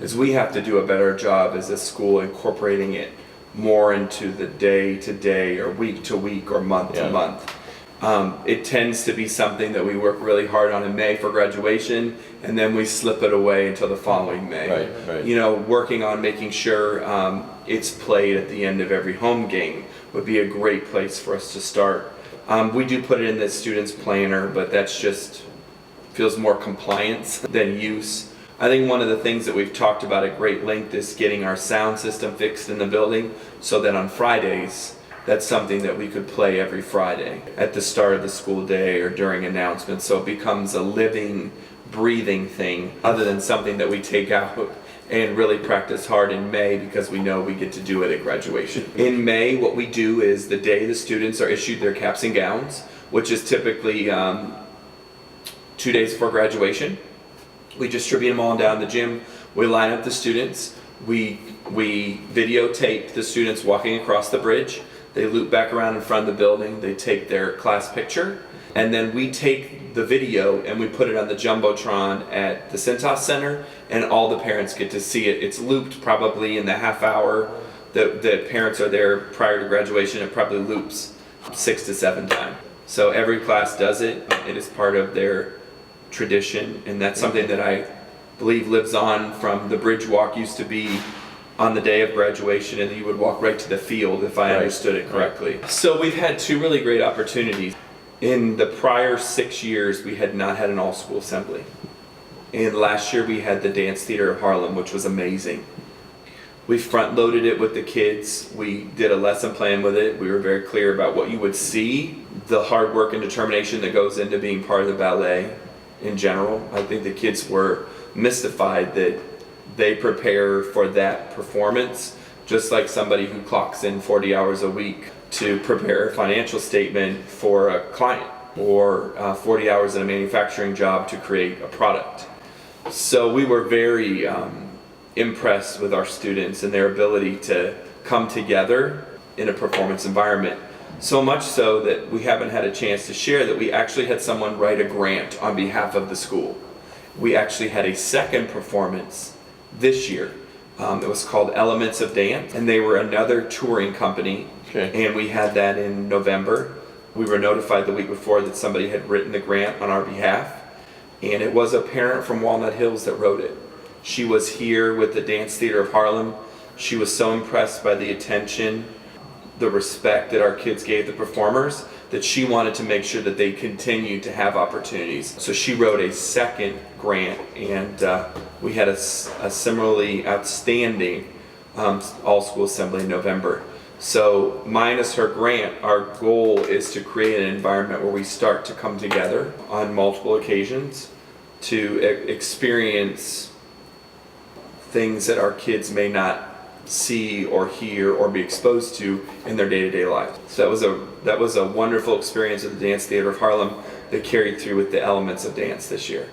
is we have to do a better job as a school incorporating it more into the day to day or week to week or month to month. It tends to be something that we work really hard on in May for graduation, and then we slip it away until the following May. Right. You know, working on making sure it's played at the end of every home game would be a great place for us to start. We do put it in the student's planner, but that's just feels more compliance than use. I think one of the things that we've talked about at great length is getting our sound system fixed in the building so that on Fridays, that's something that we could play every Friday at the start of the school day or during announcements, so it becomes a living, breathing thing other than something that we take out and really practice hard in May because we know we get to do it at graduation. In May, what we do is the day the students are issued their caps and gowns, which is typically 2 days before graduation. We distribute them all down the gym. We line up the students. We videotape the students walking across the bridge. They loop back around in front of the building. They take their class picture. And then we take the video and we put it on the Jumbotron at the Cintas Center, and all the parents get to see it. It's looped probably in the half hour that parents are there prior to graduation. It probably loops 6 to 7 times. So every class does it. It is part of their tradition, and that's something that I believe lives on from the bridge walk used to be on the day of graduation, and you would walk right to the field if I understood it correctly. So we've had 2 really great opportunities. In the prior 6 years, we had not had an all-school assembly. And last year we had the Dance Theater of Harlem, which was amazing. We front-loaded it with the kids. We did a lesson plan with it. We were very clear about what you would see, the hard work and determination that goes into being part of the ballet in general. I think the kids were mystified that they prepare for that performance just like somebody who clocks in 40 hours a week to prepare a financial statement for a client, or 40 hours in a manufacturing job to create a product. So we were very impressed with our students and their ability to come together in a performance environment. So much so that we haven't had a chance to share that we actually had someone write a grant on behalf of the school. We actually had a second performance this year. It was called Elements of Dance, and they were another touring company. And we had that in November. We were notified the week before that somebody had written the grant on our behalf, and it was a parent from Walnut Hills that wrote it. She was here with the Dance Theater of Harlem. She was so impressed by the attention, the respect that our kids gave the performers, that she wanted to make sure that they continued to have opportunities. So she wrote a second grant, and we had a similarly outstanding all-school assembly in November. So minus her grant, our goal is to create an environment where we start to come together on multiple occasions to experience things that our kids may not see or hear or be exposed to in their day-to-day lives. So that was a wonderful experience at the Dance Theater of Harlem that carried through with the Elements of Dance this year.